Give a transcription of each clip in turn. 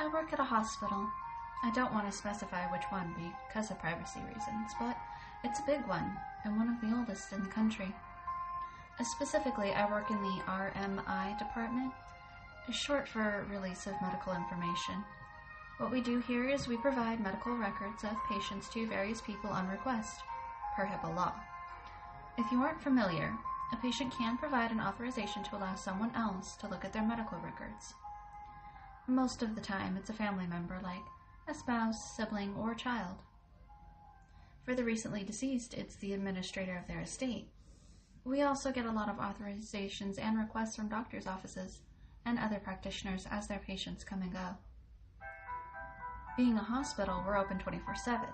I work at a hospital. I don't want to specify which one because of privacy reasons, but it's a big one and one of the oldest in the country. Specifically, I work in the RMI department, short for Release of Medical Information. What we do here is we provide medical records of patients to various people on request, per HIPAA law. If you aren't familiar, a patient can provide an authorization to allow someone else to look at their medical records. Most of the time, it's a family member like a spouse, sibling, or child. For the recently deceased, it's the administrator of their estate. We also get a lot of authorizations and requests from doctors' offices and other practitioners as their patients come and go. Being a hospital, we're open 24/7.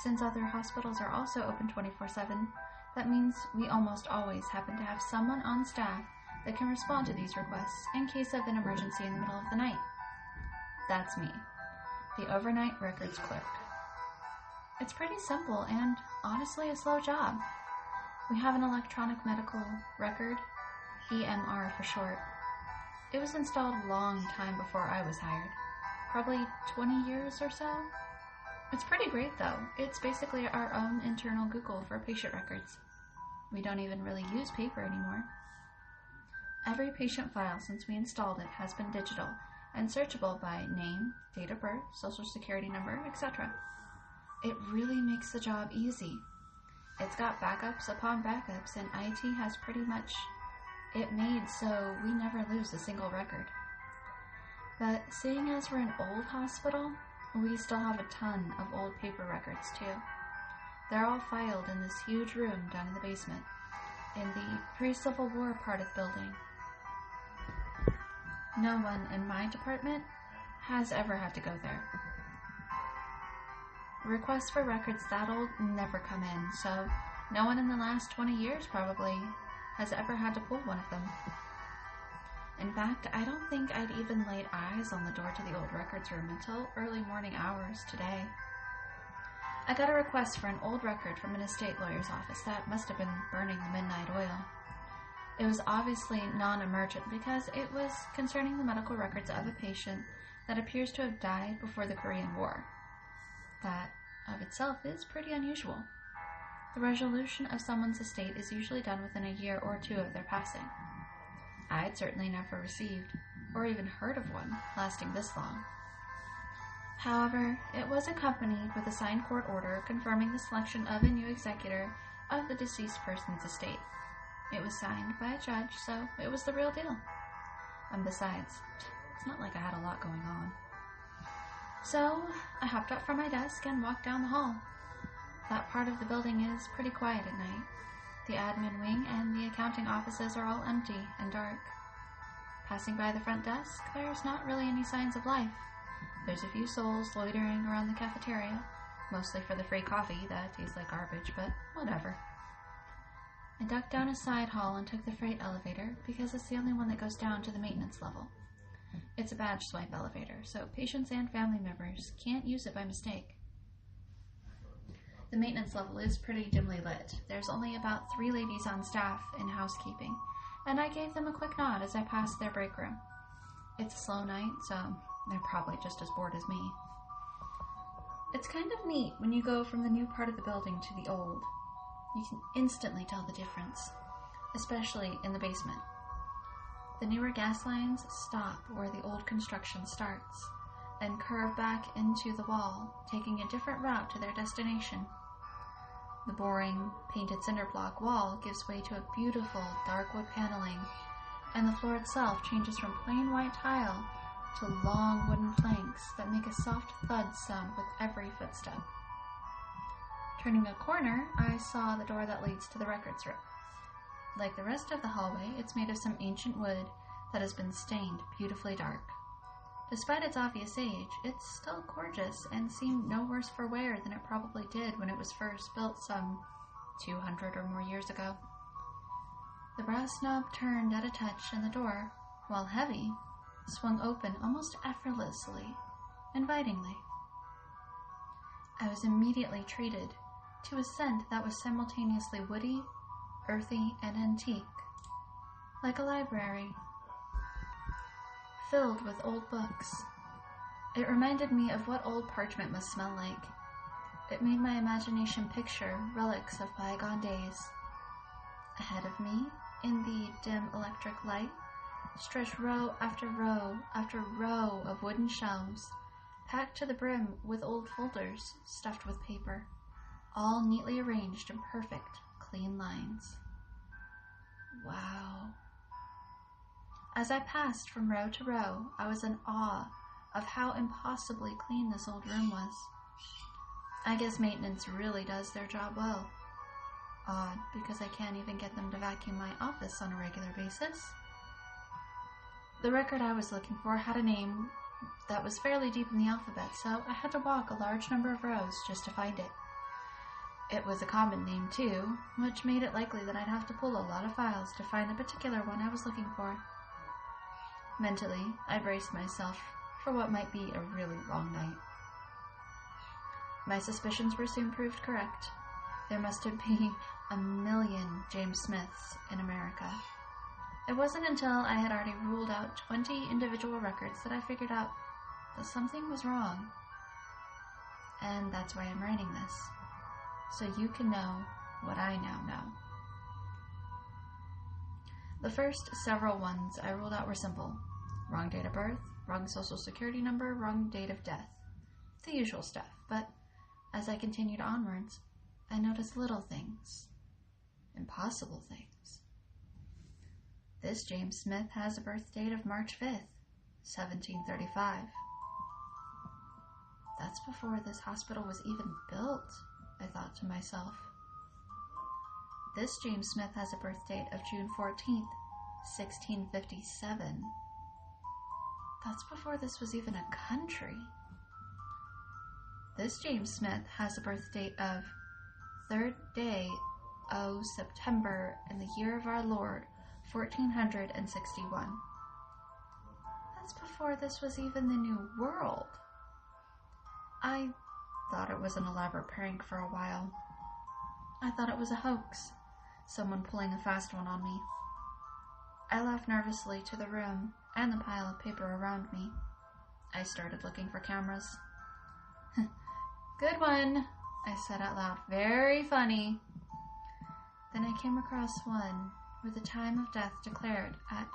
Since other hospitals are also open 24/7, that means we almost always happen to have someone on staff that can respond to these requests in case of an emergency in the middle of the night. That's me, the overnight records clerk. It's pretty simple and honestly a slow job. We have an electronic medical record, EMR for short. It was installed a long time before I was hired, probably 20 years or so. It's pretty great though. It's basically our own internal Google for patient records. We don't even really use paper anymore. Every patient file since we installed it has been digital and searchable by name, date of birth, social security number, etc. It really makes the job easy. It's got backups upon backups, and IT has pretty much it made so we never lose a single record. But seeing as we're an old hospital, we still have a ton of old paper records too. They're all filed in this huge room down in the basement, in the pre-Civil War part of the building. No one in my department has ever had to go there. Requests for records that old never come in, so no one in the last 20 years probably has ever had to pull one of them. In fact, I don't think I'd even laid eyes on the door to the old records room until early morning hours today. I got a request for an old record from an estate lawyer's office that must have been burning the midnight oil. It was obviously non-emergent because it was concerning the medical records of a patient that appears to have died before the Korean War. That, of itself, is pretty unusual. The resolution of someone's estate is usually done within a year or two of their passing. I'd certainly never received, or even heard of one, lasting this long. However, it was accompanied with a signed court order confirming the selection of a new executor of the deceased person's estate. It was signed by a judge, so it was the real deal. And besides, it's not like I had a lot going on. So, I hopped up from my desk and walked down the hall. That part of the building is pretty quiet at night. The admin wing and the accounting offices are all empty and dark. Passing by the front desk, there's not really any signs of life. There's a few souls loitering around the cafeteria, mostly for the free coffee that tastes like garbage, but whatever. I ducked down a side hall and took the freight elevator because it's the only one that goes down to the maintenance level. It's a badge swipe elevator, so patients and family members can't use it by mistake. The maintenance level is pretty dimly lit. There's only about 3 ladies on staff in housekeeping, and I gave them a quick nod as I passed their break room. It's a slow night, so they're probably just as bored as me. It's kind of neat when you go from the new part of the building to the old. You can instantly tell the difference, especially in the basement. The newer gas lines stop where the old construction starts and curve back into the wall, taking a different route to their destination. The boring, painted cinder block wall gives way to a beautiful dark wood paneling, and the floor itself changes from plain white tile to long wooden planks that make a soft thud sound with every footstep. Turning a corner, I saw the door that leads to the records room. Like the rest of the hallway, it's made of some ancient wood that has been stained beautifully dark. Despite its obvious age, it's still gorgeous and seemed no worse for wear than it probably did when it was first built some 200 or more years ago. The brass knob turned at a touch and the door, while heavy, swung open almost effortlessly, invitingly. I was immediately treated to a scent that was simultaneously woody, earthy, and antique, like a library, filled with old books. It reminded me of what old parchment must smell like. It made my imagination picture relics of bygone days. Ahead of me, in the dim electric light, stretched row after row after row of wooden shelves, packed to the brim with old folders stuffed with paper, all neatly arranged in perfect, clean lines. Wow. As I passed from row to row, I was in awe of how impossibly clean this old room was. I guess maintenance really does their job well. Odd, because I can't even get them to vacuum my office on a regular basis. The record I was looking for had a name that was fairly deep in the alphabet, so I had to walk a large number of rows just to find it. It was a common name, too, which made it likely that I'd have to pull a lot of files to find the particular one I was looking for. Mentally, I braced myself for what might be a really long night. My suspicions were soon proved correct. There must have been 1 million James Smiths in America. It wasn't until I had already ruled out 20 individual records that I figured out that something was wrong. And that's why I'm writing this, so you can know what I now know. The first several ones I ruled out were simple. Wrong date of birth, wrong social security number, wrong date of death. The usual stuff, but as I continued onwards, I noticed little things. Impossible things. This James Smith has a birth date of March 5th, 1735. That's before this hospital was even built, I thought to myself. This James Smith has a birth date of June 14th, 1657. That's before this was even a country. This James Smith has a birth date of 3rd day o September in the year of our Lord, 1461. That's before this was even the New World. I thought it was an elaborate prank for a while. I thought it was a hoax, someone pulling a fast one on me. I laughed nervously to the room and the pile of paper around me. I started looking for cameras. Good one, I said out loud. Very funny. Then I came across one with the time of death declared at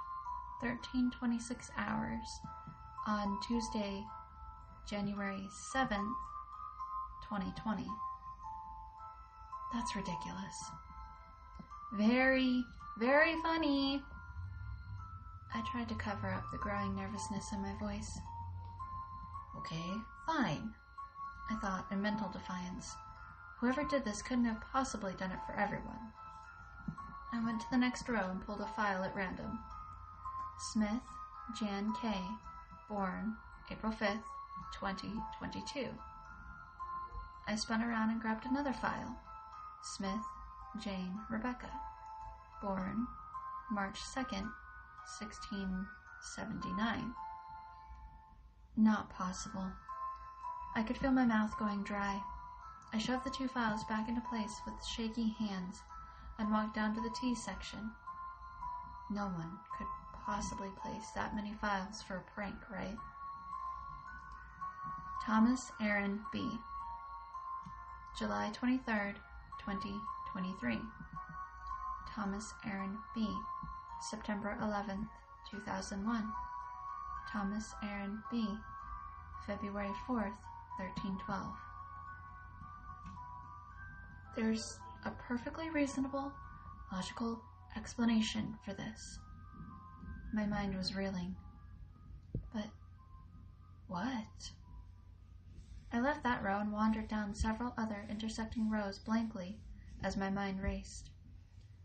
13:26 hours on Tuesday, January 7th, 2020. That's ridiculous. Very, very funny. I tried to cover up the growing nervousness in my voice. Okay, fine, I thought in mental defiance. Whoever did this couldn't have possibly done it for everyone. I went to the next row and pulled a file at random. Smith, Jan K., born April 5th, 2022. I spun around and grabbed another file. Smith, Jane Rebecca, born March 2nd, 1679. Not possible. I could feel my mouth going dry. I shoved the two files back into place with shaky hands and walked down to the T section. No one could possibly place that many files for a prank, right? Thomas Aaron B. July 23rd, 2023. Thomas Aaron B. September 11th, 2001. Thomas Aaron B. February 4th, 1312. There's a perfectly reasonable, logical explanation for this. My mind was reeling. But what? I left that row and wandered down several other intersecting rows blankly as my mind raced.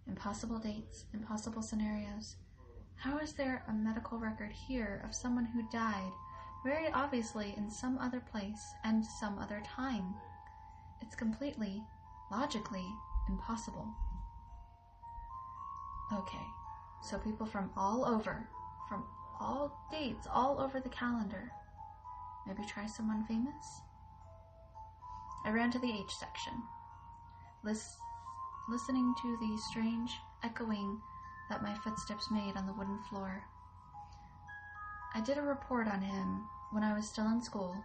Impossible dates, impossible scenarios. How is there a medical record here of someone who died, very obviously in some other place and some other time? It's completely, logically impossible. Okay, so people from all over, from all dates, all over the calendar. Maybe try someone famous? I ran to the H section, listening to the strange echoing that my footsteps made on the wooden floor. I did a report on him When I was still in school,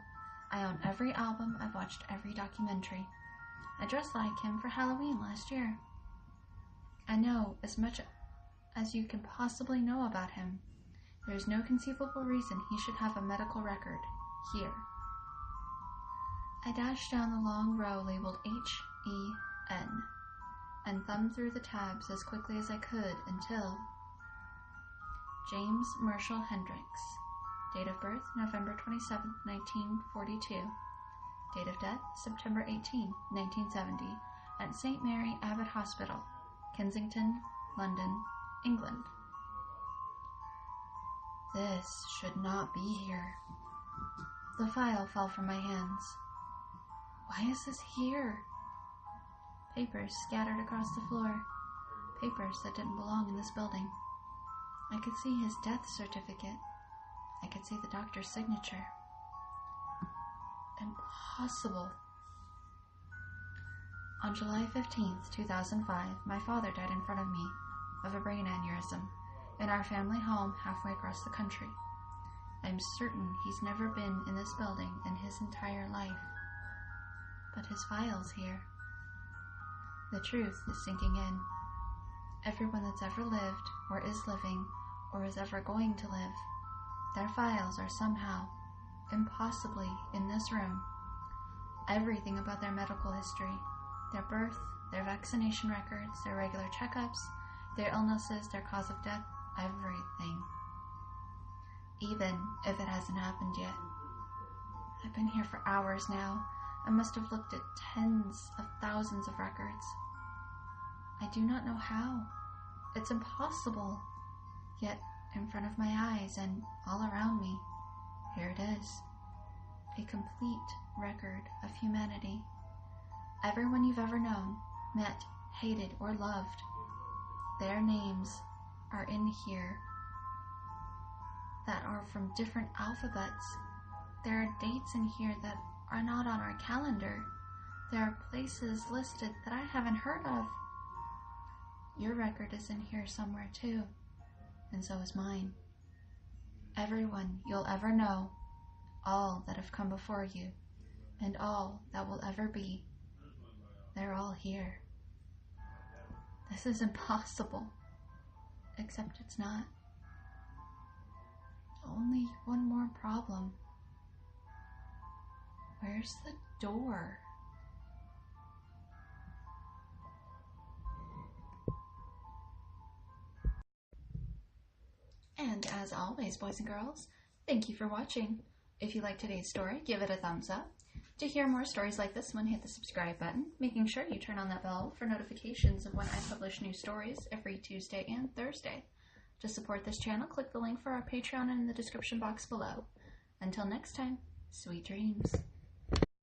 I own every album, I've watched every documentary. I dressed like him for Halloween last year. I know as much as you can possibly know about him. There is no conceivable reason he should have a medical record here. I dashed down the long row labeled H-E-N and thumbed through the tabs as quickly as I could until James Marshall Hendricks. Date of birth, November 27, 1942. Date of death, September 18, 1970, at St. Mary Abbot Hospital, Kensington, London, England. This should not be here. The file fell from my hands. Why is this here? Papers scattered across the floor. Papers that didn't belong in this building. I could see his death certificate. I could see the doctor's signature. Impossible. On July 15th, 2005, my father died in front of me of a brain aneurysm in our family home halfway across the country. I'm certain he's never been in this building in his entire life. But his file's here. The truth is sinking in. Everyone that's ever lived, or is living, or is ever going to live, their files are somehow, impossibly, in this room. Everything about their medical history, their birth, their vaccination records, their regular checkups, their illnesses, their cause of death, everything. Even if it hasn't happened yet. I've been here for hours now. I must have looked at tens of thousands of records. I do not know how. It's impossible. Yet, in front of my eyes and all around me, here it is. A complete record of humanity. Everyone you've ever known, met, hated, or loved, their names are in here that are from different alphabets. There are dates in here that are not on our calendar. There are places listed that I haven't heard of. Your record is in here somewhere too, and so is mine. Everyone you'll ever know, all that have come before you, and all that will ever be, they're all here. This is impossible, except it's not. Only one more problem. Where's the door? And as always, boys and girls, thank you for watching. If you liked today's story, give it a thumbs up. To hear more stories like this one, hit the subscribe button, making sure you turn on that bell for notifications of when I publish new stories every Tuesday and Thursday. To support this channel, click the link for our Patreon in the description box below. Until next time, sweet dreams.